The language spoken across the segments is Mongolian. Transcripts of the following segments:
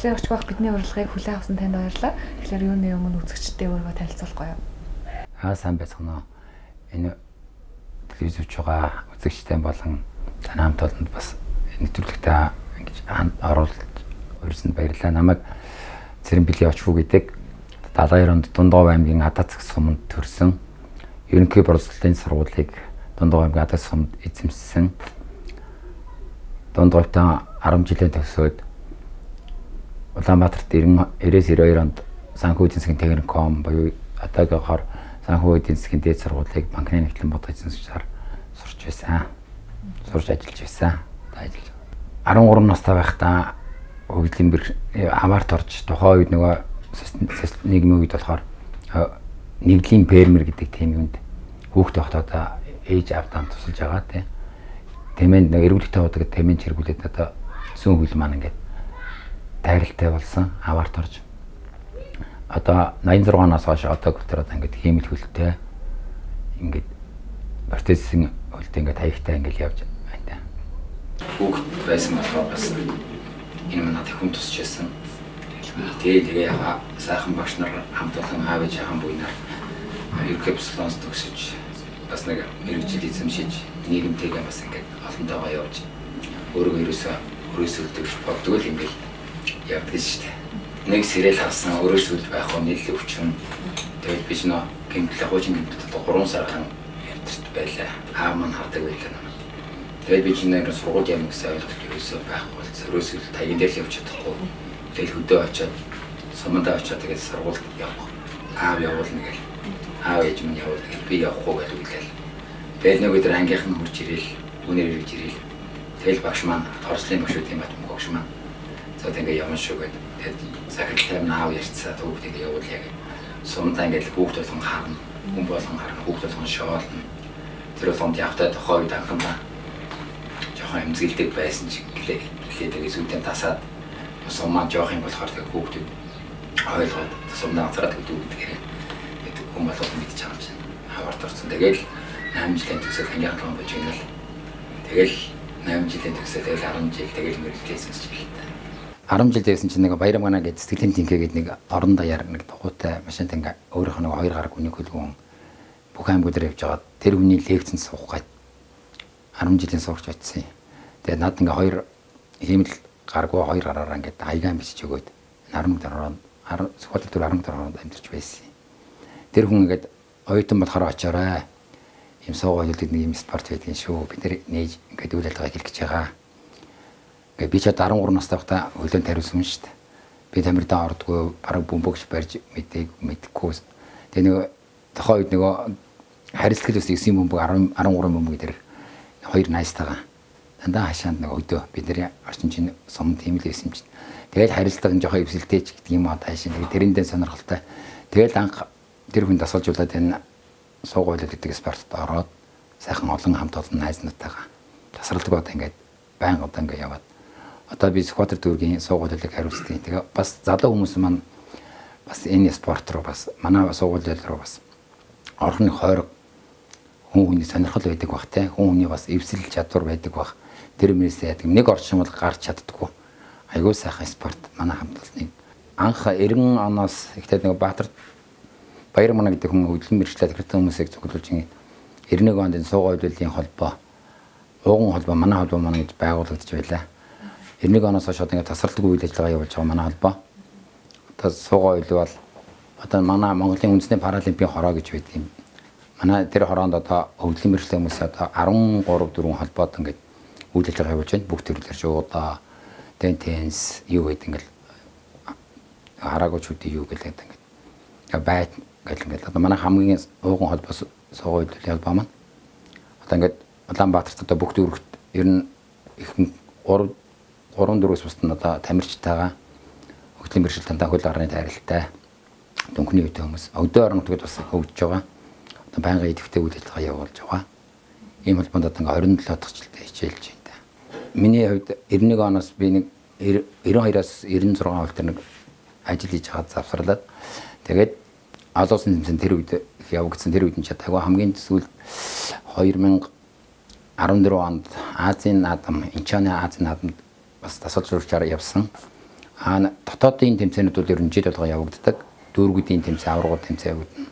Тэгэхээр очих байх бидний урилгыг хүлээн авсан танд баярлалаа. Тэгэхээр юуны өмнө үзэгчдээ өөрийгөө танилцуулахгүй юу? Сайн байцгаана уу. Энэ телевизч байгаа үзэгчтэй болон танай хамт олонд бас нэвтрүүлэгтээ ингэж оруулж өрсөнд баярлалаа. Намайг Цэрэнбили Очвуу гэдэг 72 онд Дундгов аймгийн Адацаг суманд төрсөн. Ерөнхий борлуулалтын сургуулийг Дундгов аймгийн Адацаг суманд эзэмссэн. Дундговтаа 10 жилийн төгсөөд Улаанбаатарт 92 онд санхүү эдийн засгийн техникум буюу одоогийнхоор санхүү эдийн засгийн дээд сургуулийг банкны нэгтлэн бодгоо эзэмсчээр сурч байсан. Сурч ажиллаж байсан. 13 настай байхдаа хөгжлийн аваарт орж тухайн үед нөгөө нийгмийн үед болохоор нэгдлийн фермер гэдэг тийм юмд хүүхдээ хотоо ээж авдаа тусалж байгаа тийм. Тэмээнд нэг эргүүлэгтэй бодог тэмээнд хэрэглээд одоо зүүн хөл маань ингээд тайралтай болсон аваарт орж одоо 86-наас хойш одоо гүтэр одоо ингээд хиймэл хөлтэй ингээд протезийн хөлтэй ингээд хаягтай ингээд явж байна. Хүүхд байсан болохоор бас энэ манад хүн тусч байсан. Тэгээ сайхан багш нар хамт олон аав ээж хаан буйнаар ерөнхий бослоос төгсөж бас нэг мэрэгжил эзэмшиж нийгэмтэйгээ бас ингээд олонтойгоо явж өөрөө өрөөсөлдөж боддог юм бэл явдаг шүү дээ. Нэг сэрэл харсан өрөөсөл байх уу нийлээ өвчин. Тэгээд би ч нөө гэмтэл хуучин гэмтэл 3 сар гарan явдагт байлаа. Аав маань хардаг байлаа намайг. Тэгээд би ч нэр сургууль юм гэсэн ойлголт ерөөсөө байхгүй бол өрөөсөл таягийн дээр л явж чадахгүй. Тэгээд хөдөө очиод сумандаа очиод тэгээд сургуульд явах. Аав явуулна гэл. Аав ээж минь явуулна гэл би явахгүй гэж үгэлээ. Тэгээд нэг өдөр ангийнхан хурж ирээл, үнээр ирж ирээл. Тэгэл багш маань орслын багшуудын багш маань тэгээ ямар шүү гэдэг. Тэгээд захиралтай наав ярьцгаа түүхтэйг явуулъя гэж. Сумдаа ингээд хүүхд болгон харна. Хүн болгон харна, хүүхд болгон шоолно. Тэр болгонд явтаа тохоо үед анхандаа жоохон эмзэгэлдэг байсан ч гэлээ зүйдэн тасаад сумаа жоох юм болохоор тэгээ хүүхдүүд ойлгоод сумдаа анцаараад өгдөг. Тэгээд хүн болгон мэдж байгаа юм чинь. Хаварт орсон. Тэгэл 8 жилийн төгсөд ангийнхан том болж ингээл. Тэгэл 8 жилийн төгсөд тэгэл 10 жил тэгэл мэрэгчлээсэн ч гэлээ. 10 жил дэвсэн чинь нэг баяр манаа гэдэг сэтгэлийн тэнхээ гэдэг нэг орон даяар нэг дугуйтай машин танга өөрийнх нь хоёр гараг үнийг хөлгөн бүх аймагуудаар явж байгаа. Тэр хүний лекцэнд суух гээд 10 жилийн сурч очсон юм. Тэгээд над ингээ хоёр хиймэл гаргуу хоёр гараараа ингээ хаягаан бичиж өгөөд 11 дөрөнд Сүхбаатар түр 11 дөрөнд амьдарч байсан. Тэр хүн ингээд оюутан болохоор очоорой. Им суугаад нэг юм спорт байдгийн шүү. Бид нэр нээж ингээд үйл ажиллагаа хийх гэж байгаа. Би ч 13 настай байхдаа хөлөнд тариулсан шүү дээ. Би тамирдаа ордгоо бараг бөмбөгч барьж мэдээгүй. Тэгээ нэг тохоо үед нөгөө харилцагч ус 9 бөмбөг 13 бөмбөг дээр хоёр найстайгаа дандаа хашаанд нэг өдөө бид нэр орчин чинь сумд тийм л байсан юм чинь. Тэгэл харилцаг нь жоохон эвсэлтэй ч гэдэг юм аа таашин. Тэгээ тэрэндээ сонирхолтой. Тэгэл анх тэр хүн дасгалжуулаад энэ суугуйлал гэдэг спортод ороод сайхан олон хамт олон найзнуудтайгаа тасралдаг одоо ингээд байнга одоо ингээд яваад одоо би Сүхбаатар дүүргийн суугууллыг хариуцдаг. Тэгээ бас залуу хүмүүс маань бас энэ спорт руу бас манай суугуулл руу бас орохны хойрог хүн хүний сонирхол байдаг бах те. Хүн хүний бас эвсэл чадвар байдаг бах. Тэр юмээс яадаг. Нэг орчин бол гарч чаддаггүй. Айгуу сайхан спорт манай хамт олныг. Анх 90 оноос ихтэй нэг Баатар Баяр манаа гэдэг хүн хөдөлгөөн мэргэжлээ захиргатай хүмүүсийг зөвлөж 91 онд энэ суугууллын холбоо ууган холбоо манай холбоо маань гэж байгуулагдаж байлаа. 91 оноос хойш одоо ингээд тасралтгүй үйл ажиллагаа явуулж байгаа манай холбоо. Одоо суугаа үйл бол одоо манай Монголын үндэсний паралимпийн хороо гэж байдаг юм. Манай тэр хороонд одоо хөгжлийн мэргэжлийн хүмүүс одоо 13-4 холбоод ингээд үйл ажиллагаа явуулж байна. Бүх төрлөөр жуудаа, теннис, юу гэдэг ингээд хараагуучдын юу гэдэг ингээд байт ингээд одоо манай хамгийн ууган холбоо суугаа үйл холбоо маань одоо ингээд Улаанбаатарт одоо бүх дүүрэгт ер нь их 3-4 бусдын одоо тамирчтайгаа хөгжлийн мэргэжил тантаа хөл гарны тайралтай дөнгөний үетэй хүмүүс өдөө оронтгод бас хөгжиж байгаа. Одоо байнгын идэвхтэй үйл ажиллагаа явуулж байгаа. Ийм холбоонд одоо ингээ 27 дахь жилдээ хичээлж байна. Миний хувьд 91 оноос би нэг 92-аас 96 хөл төр нэг ажил хийж хаад завсарлаад тэгээд олоосын зэмсэн тэр үед явагдсан тэр үед нь чадаагүй хамгийн сүүлд 2014 онд Азийн наадам Инчоны Азийн наадамд бас тасалжуулчаар явсан. Дотоодын тэмцээнүүд бол ер нь жил болгоо явагддаг. Дүүргүүдийн тэмцээн, аваргууд тэмцээн явагдана.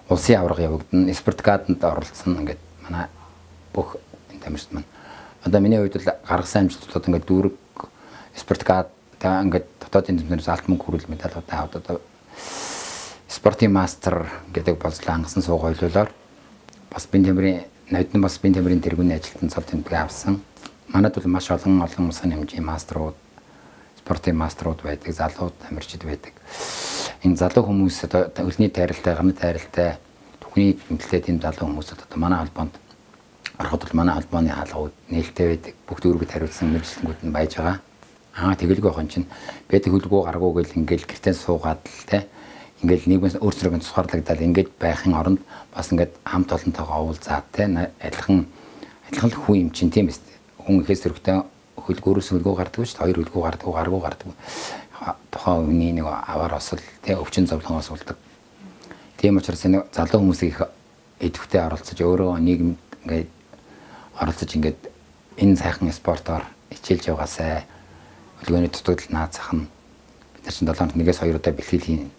Улсын аварга явагдана. Спартакиаданд оролцсон ингээд манай бүх тамирчид маань. Одоо миний хувьд бол гаргасан амжилтууд ингээд дүүрэг спартакиад ингээд дотоодын тэмцээнээс алт мөнгө хүрэл медалуудаа аваад одоо спортын мастер гэдэг болцлоо хангасан суугаа хойлуулаар бас бие тамирын нодны бас бие тамирын тэргүүний ажилтан цал тэмдэг авсан. Манайд бол маш олон улсын хэмжээний мастерууд, спортын мастерууд байдаг, залуу тамирчид байдаг. Энэ залуу хүмүүс одоо өлний тайралтай, ганы тайралтай, түүхний эмнэлэгтэй тийм залуу хүмүүсд одоо манай холбоонд ороход бол манай холбооны хаалгууд нээлттэй байдаг. Бүх дүүргэд хариулсан мэргэжлэнгүүд нь байж байгаа. Тэгэлгүй хон чинь бэдэг хөлгөө гаргуу гэл ингээл гэртээ суугаад л те ингээл нийгмээс өөрсдөө тусгаарлагдаад ингээд байхын оронд бас ингээд хамт олонтойгоо уулзаад те адилхан хүн юм чинь тийм биз дээ. Хүн ихээс зөрөгтэй хөлгөөрөөс хөлгөө гардаг шүү дээ. Хоёр хөлгөө гардаг, гаргуу гардаг. Тухайн үений нэг аваар осол те өвчин зовлонгоос улдаг. Тийм учраас энэ залуу хүмүүсийг их идэвхтэй оролцож өөрөө нийгэмд ингээд оролцож ингээд энэ сайхан спортоор хичээлж яваасай. Хөлгөөний дутагдал наацах нь бид нар чинь 7 хоног нэгээс 2 удаа бэлтгэл хийн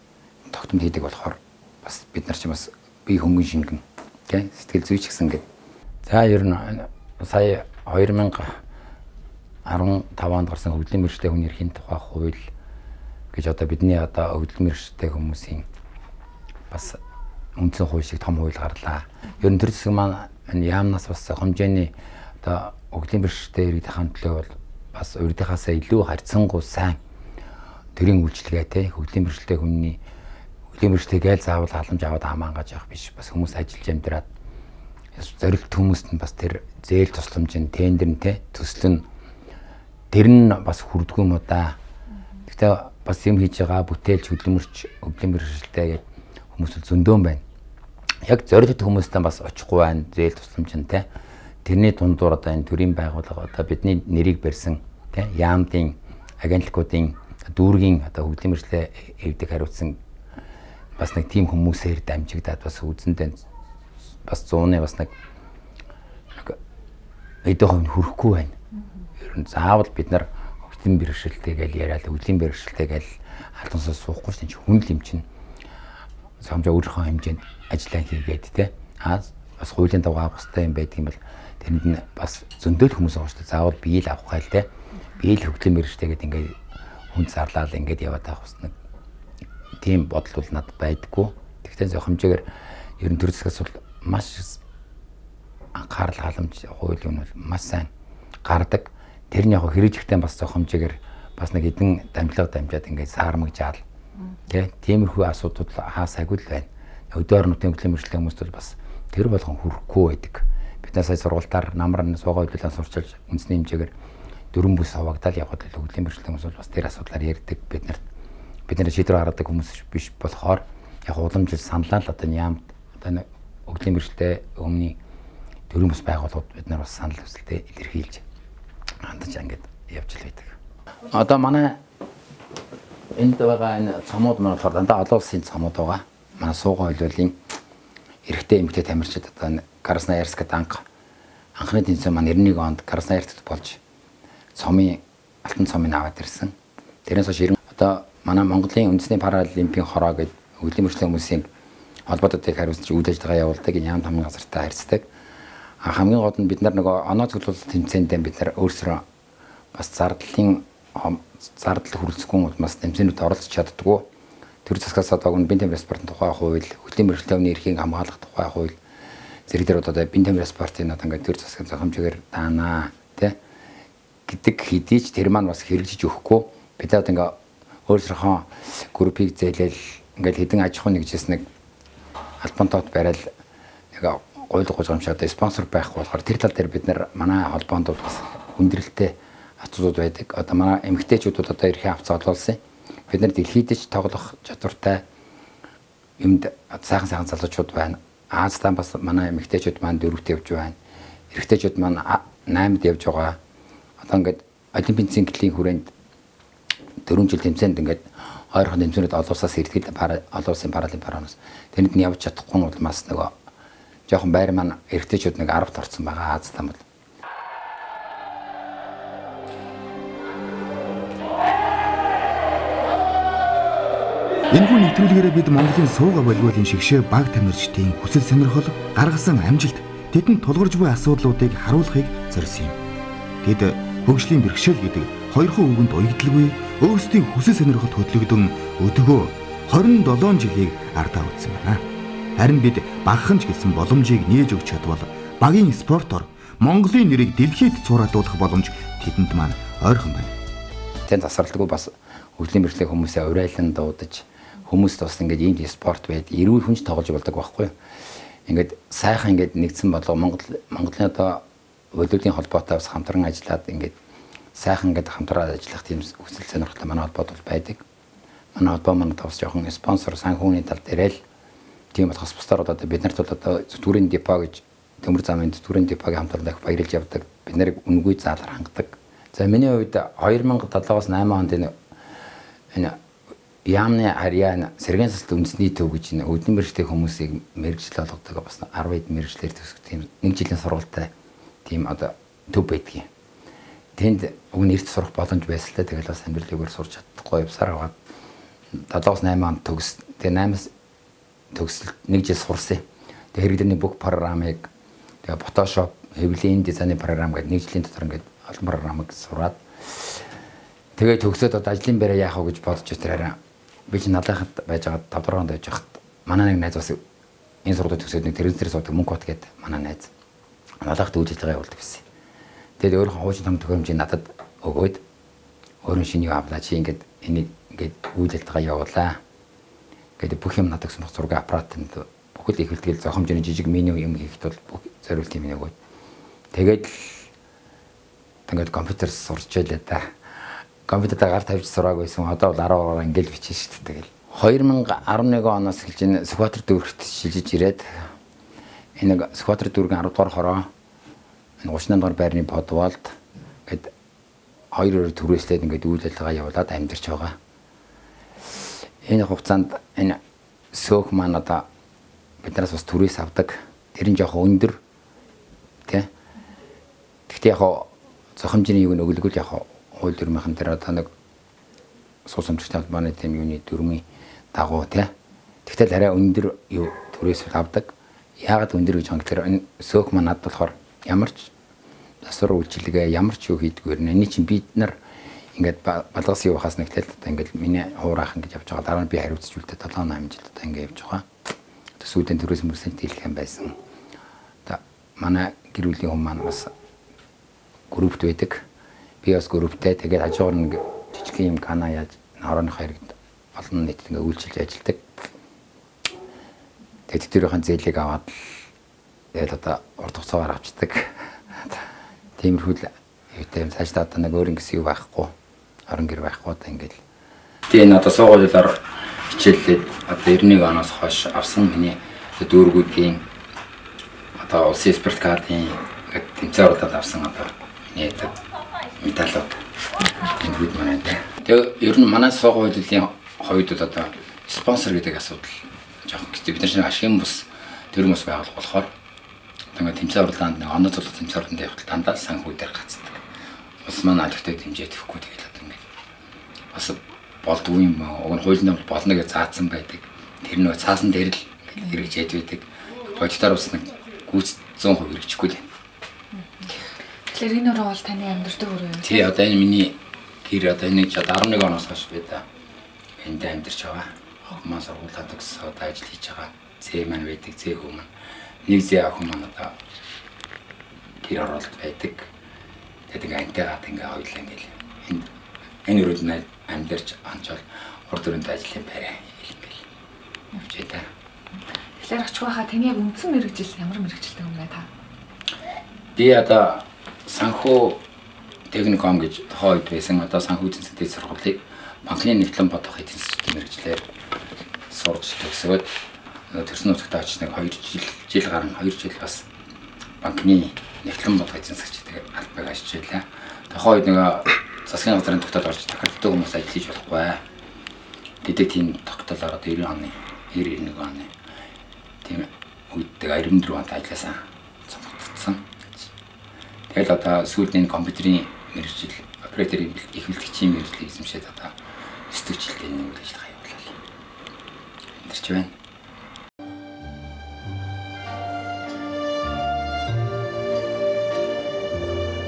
тогтмол хийдэг болохоор бас бид нар чинь бас бие хөнгөн шингэн тий сэтгэл зүйч гэсэн гэдэг. За ер нь сая 2015 онд гарсан хөгжлийн мэргэжтэй хүн эрхийн тухай хууль гэж одоо бидний одоо хөгжлийн мэргэжтэй хүмүүсийн бас үндсэн хууль шиг том хууль гарлаа. Ер нь тэр зэсэг маань яамнаас бас хэмжээний одоо хөгжлийн мэргэжтэй иргэдийн хамтлаг бол бас урьдынхаасаа илүү харьцангуй сайн төрийн үйлчлэгээтэй хөгжлийн мэргэжтэй хүний хөгжлийн мэргэжтэй гайл заавал халамж аваад хамаангаж явах биш. Бас хүмүүс ажиллаж амьдраад зорилт хүмүүст нь бас тэр зээл тусламж нь тендер нь те төсөл нь тэр нь бас хүрдгүй юм уу да. Гэхдээ бас юм хийж байгаа бүтээлч хөгжлийн мэргэжтэй гэдэг хүмүүс зөндөөн байна. Яг зорилт хүмүүстээ бас очихгүй байна зээл тусламж нь те. Тэрний дундуур одоо энэ төрийн байгууллага одоо бидний нэрийг барьсан тий яамдын агентлагуудын дүүргийн одоо хөгжлийн мэргэжлээ эвдэг хариуцсан бас нэг тийм хүмүүсээр дамжигдаад бас үзэндээ бас 100-ны бас нэг эдгээр хувь хүрэхгүй байна. Ер нь заавал бид нар хөгжлийн мэргэжлтэй гэж яриад хөгжлийн мэргэжлтэй гэж албансаа суухгүй чинь хүн л юм чинь самжаа өөрийнхөө хэмжээнд ажиллаа хийгээд тий бас хуулийн дагуу авах хэрэгтэй юм байдаг юм бол тэнд нь бас зөндөөл хүмүүс байгаа шүү дээ. Заавал бие л авах хэл те. Бие л хөгжлийн мэргэжтэй гэдэг ингээд хүн зарлаад ингээд яваад авах бас нэг тийм бодол бол надад байдаггүй. Тэгтээ зөв хэмжээгээр ер нь төр зэсгээс бол маш анхаарал халамж хууль юм бол маш сайн гардаг. Тэр нь яг хэрэгжихтэй бас зөв хэмжээгээр бас нэг эдэн дамжлага дамжаад ингээд саармагжаал. Тэ тиймэрхүү асуудал хаасаагүй л байна. Өдөр орнуудын хөгжлийн мэргэжлийн хүмүүст бол бас тэр болгон хүрэхгүй байдаг. Бид нар сая сургуультаар намар суугаа хөдөлгөөн сурчилж үндэсний хэмжээгээр 4 бүс хаваагдаал явхад хөгжлийн мэргэжлийн хүмүүс бол бас тэр асуудлаар ярьдаг бид нар шийдвэр гаргадаг хүмүүс биш болохоор яг уламжил саналаа л одоо яамд одоо хөгжлийн мэргэжлтэй өмнө төрийн бүс байгууллагууд бид нар бас санал хүсэлтэд илэрхийлж хандаж ингээд явж л байдаг. Одоо манай энд байгаа энэ цомууд маань болохоор дандаа олон улсын цомууд байгаа. Манай суугаа хойлуулын эрэгтэй эмэгтэй тамирчид одоо Красноярскд анхны тэмцээн маань 91 онд Красноярскд болж алтан цомыг аваад ирсэн. Тэрнээс хойш одоо манай Монголын үндэсний паралимпийн хороо гэдэг хөгжлийн мэргэжлийн хүмүүсийн холбоотуудыг хариуцж үйл ажиллагаа явуулдаг яам тамгын газартай харьцдаг. Хамгийн гол нь бид нар нөгөө оноо цуглуулалт тэмцээндээ бид нар өөрсдөө бас зардал хүрэлцэхгүй бас тэмцээнүүдэд оролцож чаддгүй. Тэр засгаас одоо бие тамирын спортын тухай хууль, хөгжлийн мэргэжлийн эрхийг хамгаалах тухай хууль зэрэг дээр одоо бие тамирын спортын одоо ингээд тэр засгийн зохимжээр даанаа тий гэдэг хэдий ч тэр маань бас хэрэгжиж өгөхгүй. Бид одоо ингээд өөрсдийнхөө группийг зээлэл ингээд хэдэн аж ахуйн нэгжээс нэг албантууд барайл нэг гуйлга гужигамж одоо спонсор байхгүй болохоор тэр тал дээр бид нар манай холбоонд бас хүндрэлтэй асуудлууд байдаг. Одоо манай эмэгтэйчүүд одоо эрхийн авцаа олуулсан. Бид нар дэлхийд ч тоглох чадвартай юмд сайхан залуучууд байна. Азтан бас манай эмэгтэйчүүд маань 4-т явж байна. Эрэгтэйчүүд маань 8-д явж байгаа. Одоо ингээд олимпийн цэнгэлийн хүрээнд 4 жил тэмцээнд ингээд ойрхон тэмцээнүүд олуулсаас ирдэг олон улсын паралимпиад орноос тэнд нь явж чадахгүй улмаас нөгөө жоохон байр маань эрэгтэйчүүд нэг 10-т орсон байгаа Азтан бол. Энэхүү нэвтрүүлгээрээ бид Монголын сууга волейболын шигшээ баг тамирчдын хүсэл сонирхол гаргасан амжилт тэдэнд тулгарч буй асуудлуудыг харуулахыг зорьсон юм. Тэд хөгжлийн бэрхшээл гэдэг хоёрхан үгэнд уягдлагүй өөрсдийн хүсэл сонирхолд хөтлөгдөн өдгөө 27 жилийг ардаа үзсэн байна. Харин бид багхан ч гэсэн боломжийг нээж өгч чадвал багийн спортоор Монголын нэрийг дэлхийд цууруулах боломж тэдэнд маань ойрхон байна. Тэн тасралтгүй бас хөгжлийн бэрхшээлтэй хүмүүсээ урайлан дуудаж хүмүүс тус ингээд ийм спорт байд эрүүл хүнч тоглож болдог байхгүй. Ингээд сайхан ингээд нэгдсэн болго Монголын одоо волейболын холбоотой бас хамтран ажиллаад ингээд сайхан ингээд хамтраад ажиллах тийм хүсэл сонирхолтой манай холбоод бол байдаг. Манай холбоо маань бас жоохон спонсор санхүүний тал дээр л тийм болохос бусдаар одоо бид нарт бол одоо зүтгүүрийн депо гэж төмөр замын зүтгүүрийн депогийн хамтлагт баярлж явдаг. Бид нарыг үнгүй заалаар хангадаг. За миний хувьд 2007-аас 8 онд энэ Яамны Ариана Сэргэн сэлт үндэсний төв гэж энэ өдөн бэрхшээлтэй хүмүүсийг мэрэгжил болгодог бас 10 хэд мэрэгчлэр төсөх тийм 1 жилийн сургалттай тийм одоо төв байдгийг. Тэнд уг нэрт сурах боломж байсан л тэгэл бас амьдралыгээр сурч чадахгүй явсаар аваад 7-8 онд төгс. Тэгээ 8-аас төгсөл 1 жил сурсан. Тэгээ хэрэглээний бүх програмыг тэгээ Photoshop, хэвлэлийн дизайны програм гэдэг 1 жилийн дотор ингээд олон програмыг сураад тэгээ төгсөөд одоо ажлын байраа яах вэ гэж бодож өтөрөө би ч надад байж байгаа 5 дөрөнд байж хат манай нэг найз бас энэ сургуулийг төгсөөд нэг тэрэнсээр суудаг мөнгө бот гэдэг манай найз надад үйл ажиллагаа явуулдаг гэсэн. Тэгээд өөрөө хуучин том төхөөрөмжийг надад өгөөд өөрөө шиний авлаа чи ингээд энийг ингээд үйл ажиллагаа явуулаа. Гэдэг бүх юм надад сонирх зураг аппаратанд бүхэл их хөлтгөл зохимжны жижиг меню юм хийхэд бол бүх зориулт юм өгөөд тэгээд ингээд компьютер сурч байлаа да. Компьютерээр гар тавьж сураг байсан. Одоо бол 10 ангил бичсэн шүү дээ. Тэгэл 2011 оноос эхэлж энэ Сүхбаатар дүүрэгт шилжиж ирээд энэ Сүхбаатар дүүргийн 10 дугаар хороо энэ 38 дугаар байрны подвалд гээд 2 төрөөслээд ингээд үйл ажиллагаа явуулаад амьдарч байгаа. Энэ хугацаанд энэ сөөх маань одоо биднээс бас төрөөс авдаг. Тэр нь жоохон өндөр тий. Гэхдээ яг зохимжны юг нь өглөгөл яг хууль дүрмийнхэн дээр одоо нэг суусамжтай холбооны тийм юуны дүрмийн дагуу тий. Тэгтэл арай өндөр юу төрөөс авдаг. Яагаад өндөр гэж хангалтаар энэ сөөх маань над болохоор ямар ч засвар үйлчилгээ ямар ч юу хийдгүүр нэ чинь бид нар ингээд балгас юу хаас нэгтэл одоо ингээд миний хуурайхан гэж явж байгаа. Дараа нь би хариуцж үлдээ 7-8 жил одоо ингээд явж байгаа. Сүүдэн төрөөс мөрсөн дийлэх юм байсан. Одоо манай гэр бүлийн хүмүүс маань бас группт байдаг. Би бас групптэй тэгээд хажуугаар нэг жижиг юм кана яаж хорооных хэрэгд олон нийтэд ингээ үйлчилж ажилладаг. Тэгээд тэрийн зээлийг аваад тэгээд одоо урт хугацаагаар авчдаг. Тиймэрхүү юутай юм цаашдаа одоо нэг өөр ингэсэн юу байхгүй. Орон гэр байхгүй одоо ингээл. Тэгээд энэ одоо суугуулаар хичээллээд одоо 91 оноос хойш авсан миний дүүргүүдийн одоо улсын спорт картын тэмцээн оролдоод авсан одоо миний медалууд энэ хэд манай дээ. Тэгээ ер нь манай суугуулын хоёрд одоо спонсор гэдэг асуудал жоохон гэдэг. Бид нар ашигын бус төрийн бус байгуулах болохоор ингээд тэмцээн оролдоонд нэг оноо цуглах тэмцээн оролдоонд явах дандаа санхүүдээр гацдаг. Ус маань аль хэвтэй хэмжээ тэхгүй тэгэл одоо ингээд бас болдгүй юм уу? Уг нь хуулийн нормд болно гэж заасан байдаг. Тэр нөө цаасан дээр л хэрэгжээд байдаг. Бодитоор бас нэг гүйц 100% хэрэгжихгүй л. Тэгэхээр энэ өрөө бол таны амьдрал өөр юм. Тий, одоо энэ миний гэр одоо энэ 11 оноос хойш би да энд амьдарч байгаа. Хогмоо сургуулаад төгсөө одоо ажил хийж байгаа. Зээ маань байдаг, зээ хүү маань. Нэг зээ охин маань одоо гэр оролт байдаг. Тэгээд ингээ антайгаад ингээ хоёлаа ингээл энэ өрөөд нь амьдарч анчаал урд өрөөнд ажлын байраа хийлгээл явж байгаа. Тэгэхээр ач хаа таны яг үндсэн мэрэгжил ямар мэрэгжилтэй юм бэ та? Би одоо санхүү техникум гэж тохиолд байсан. Одоо санхүү эзэн засгийн сургуулийг банкны нэгтлэн бодох эзэн засгийн мэрэгчлэр сурч төгсөөд төрсөн нутагтаа очиж нэг 2 жил гарan 2 жил бас банкны нэгтлэн бодох эзэн засгийн албаг ажиллаж байлаа. Тохиолд нэг засгийн газрын тогтоол орж тохиолддог хүмүүс ажиллаж болохгүй. Тэдэг тийм тогтоолоор одоо 90 оны 91 оны тийм үедээ 94 онд ажилласан. Цогцолцсон. Тэгэл одоо сүүлийн компьютерийн мэргэжил, операторын их бэлтгэгчийн мэргэжлийг эзэмшээд одоо 9 жилдээ нэг үйл ажиллагаа явууллаа. бодож байна.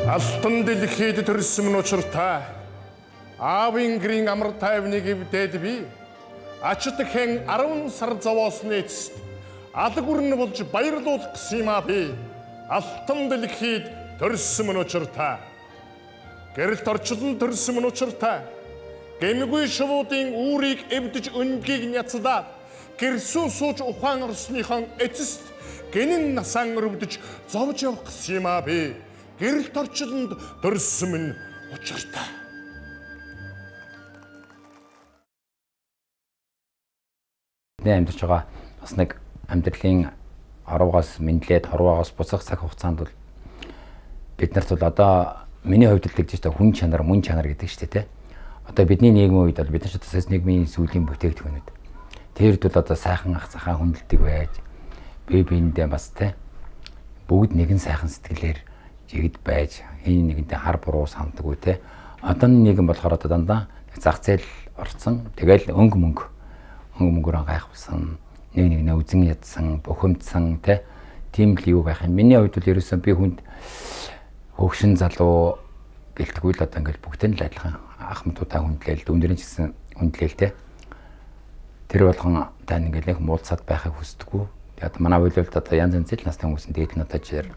Алтан дэлхийд төрсөн учиртай аавын гэрийн амар тайвныг эвдээд би ачтхэн 10 сар зовоосны эцэст алг өрн болж баярлуулах гэсэн юм аа би. Алтан дэлхийд төрсөн учиртай гэрэлт орчлон төрсөн учиртай гэмгүй шувуудын үүрийг эвдэж өнгийг няцдаад гэрсүү сууж ухаан орсныхон эцэст гэнэн насаан өрөвдөж зовж явах гэсэн юм аа би. Гэрэлт орчлонд төрсөн учиртай. Амьдарч байгаа бас нэг амьдралын орвоогоос мэдлээд хорвоогоос буцах цаг хугацаанд бол бид нарт бол одоо миний хувьд л тэгж байна хүн чанар мөн чанар гэдэг шүү дээ. Одоо бидний нийгмийн үед бол бид нар ч одоо нийгмийн сүүлийн бүтээгдэхүүнүүд тэрд бол одоо сайхан ах цахаа хүндэлдэг байж бие биендээ бас те бүгд нэгэн сайхан сэтгэлээр жигд байж хин нэгэнтэй хар буруу сандаггүй те. Одооны нийгэм болохоор одоо дандаа зах зээл орцсон. Тэгэл мөнгөөр гайхвсан, нэг үзэн ядсан, бухимдсан те. Тийм л юу байх юм. Миний хувьд бол ерөөсөн би хүнд хөгшин залуу гэлтгүй л одоо ингээл бүгдэн л адилхан ахмадуудаа хүндлээл, дүндэрэн ч гэсэн хүндлээл те. Тэр болгон тань ингээл нэг муулцаад байхыг хүсдэггүй. Тэгээд манай үйлдэлд одоо янз янзэл настай хүмүүс дээд нь одоо жишээр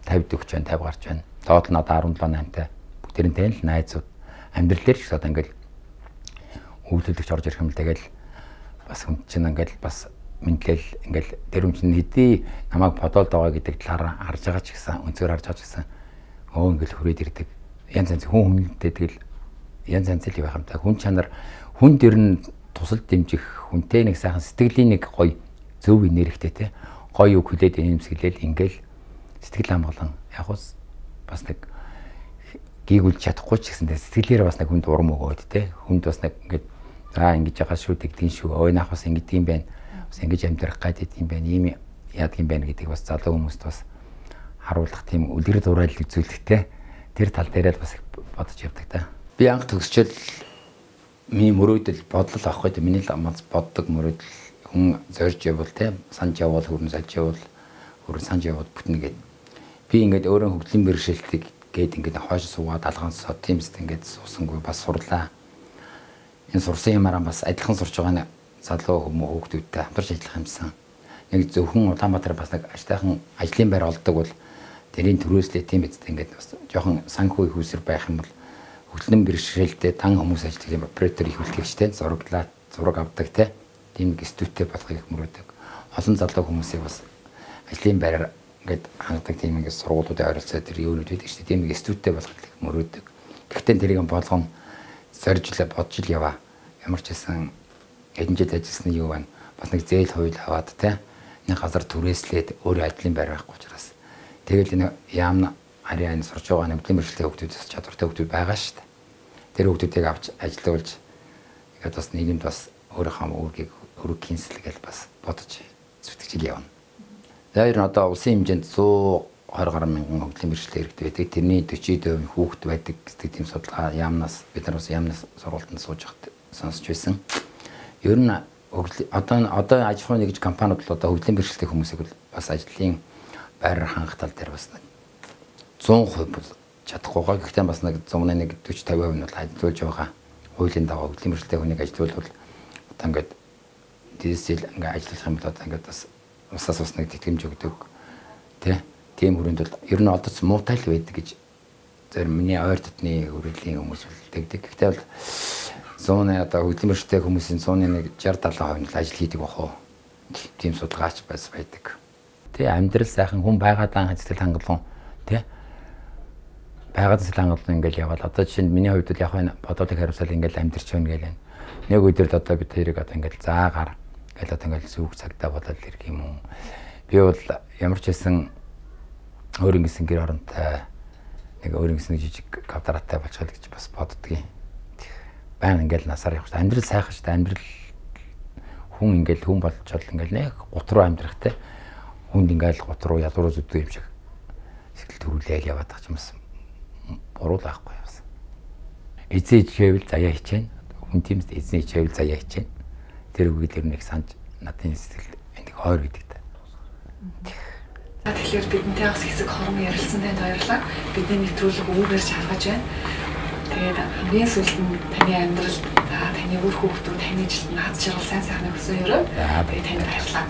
50 40 50 гарч байна. Доод нь одоо 17 8-тай. Бүгдээрээ л найзууд амьдрал дээр ч одоо ингээл өвлөлөгч орж ирэх юм л тэгэл бас хүн чинь ингээл бас мэдлэл ингээл тэр хүн чинь хэдий намайг бодоолд байгаа гэдэг талаар харж байгаа ч гэсэн өнцгөр харж байгаа ч гэсэн ингээл хүрээд ирдэг. Янз янз хүн хүнтэй тэгэл янз янз л байх юм та. Хүн чанар хүн дэр нь тусал дэмжих хүнтэй нэг сайхан сэтгэлийн нэг гоё зөв энергитэй те. Гоё үг хүлээд эмсгэлэл ингээл сэтгэл хамгаалan яг бас нэг гийгүүл чадахгүй ч гэсэн сэтгэлээрээ бас нэг хүнд урам өгөөд те хүнд бас нэг ингээд за ингэж яхаа шүү тэгдин шүү ой наах бас ингэж юм байна бас ингэж амьдрах гайд юм байна ийм яадаг юм байна гэдгийг бас залуу хүмүүст бас харуулах тийм үлгэр дуурайл үзүүлэх те тэр тал дээрээ бас бодож явдаг та. Би анх төгсчөл миний мөрөөдөл бодлол авахгүй те миний ламц боддог мөрөөдөл хүн зорж явбал те санаж явбал хүрэн салж явбал хүрэн санаж явбал бүтнэ гэдэг. Би ингээд өөрөө хөгжлийн бэрхшээлтийг гээд ингээд хойш суугаад алгансаа тиймст ингээд суусангүй бас сурлаа. Энэ сурсан юмараа бас адилхан сурч байгаа залуу хүүхдүүдтэй хамтарч ажиллах юмсан. Нэг зөвхөн Улаанбаатар бас нэг ажлынхан ажлын байр олдог бол тэрийн төрөөслөө тийм эцэд ингээд бас жоохон санхүү хүүсэр байх юм бол хөгжлийн бэрхшээлтэй дан хүмүүс ажиллах юм оператор их үлдэхтэй зураг авдаг те. Тийм студитэй болохыг мөрөөдөг. Олон залуу хүмүүсийг бас ажлын байраар ингээд хангадаг тийм ингээд сургуулиудын ойролцоо тэр юунууд байдаг шүү дээ. Тийм ингээд студитэй болохыг мөрөөдөг. Гэхдээ тэрийг болгон зоржлоо бодж л яваа. Ямар ч байсан хэдэн жил ажилласны юу байна. Бас нэг зээл хууль аваад те. Нэг газар түрээслээд өөрөө ажлын байр байхгүй учраас. Тэгэл энэ яамна харьяа энэ сурч байгаа хөгжлийн бэрхшээлтэй хүүхдүүдээс чадвартай хүүхдүүд байгаа шүү дээ. Тэр хүүхдүүдийг авч ажилуулж ингээд бас нийгэмд бас өөрийнхөө өрөг кинсэлгээл бас бодож зүтгэж явна. Тэр нь одоо улсын хэмжээнд 120 гаруй мянган хөгжлийн бэрхшээлтэй иргэд байдаг. Тэрний 40% хүүхэд байдаг гэдэг тийм судалгаа яамнаас бид нар бас яамнаас сургуультанд сууж байхад сонсч байсан. Ер нь одоо аж ахуйн нэгж компаниуд л одоо хөгжлийн бэрхшээлтэй хүмүүсийг бас ажлын байр хангах тал дээр бас 100% чадахгүйгаа. Гэхдээ бас нэг 101 40-50% нь бол ажиллуулж байгаа. Хуулийн дагуу хөгжлийн бэрхшээлтэй хүнийг ажилуулбал одоо ингээд дээсэл ингээд ажиллах юм бол одоо ингээд бас усаас нэг тэтгэмж өгдөг тийм хүрээнд бол ер нь одоц муутай л байдаг гэж зарим миний ойр дотны хүрээлийн хүмүүс үлдээдэг. Гэхдээ бол 100 одоо хөгжлийн бэрхшээлтэй хүмүүсийн 100-ны 60-70% нь ажил хийдэг бах уу. Тийм судалгаач бас байдаг. Амьдрал сайхан хүн байгаадаа сэтгэл хангалуун байгаад сэтгэл хангалуун ингээл яваад одоо жишээ нь миний хувьд бол яг энэ бодолыг хариуцал ингээл амьдрч байна гээл. Нэг өдөрт одоо бид тэрийг одоо ингээл заагаар ингээл одоо ингээл сүүх цагтаа бодоод ирэх юм уу. Би бол ямар ч байсан өөр ингэсэн гэр оронтой нэг өөр ингэсэн жижиг квадраттай болчиход гэж бас боддгийн. Баян ингээл насаар явах. Амьдрал сайхан шүү дээ. Амьдрал хүн ингээл хүн болчиход ингээл нэг гут руу амьдрахтай. Хүнд ингээл гут руу ядуу зүддэг юм шиг сэтгэл төрүүлээл яваад байгаа юм байна. Буруу байхгүй юмсан. Эзэн хичээвэл заяа хичээнэ. Хүн тиймс эзэн хичээвэл заяа хичээнэ. Тэр үгийг тэр нэг санаж надын сэтгэл энийг хойр гэдэг та. За тэгэхээр бидэнтэй бас хэсэг хорон ярилцсан танд баярлалаа. Бидний нэвтрүүлэг үүргэрч харгаж байна. Тэгээд хамгийн сүүлд нь таны амьдрал, таны үр хүүхдүүд, таны жилд наад жаргал сайн сайхны өсөн өрөө. Тэгээд танд баярлалаа.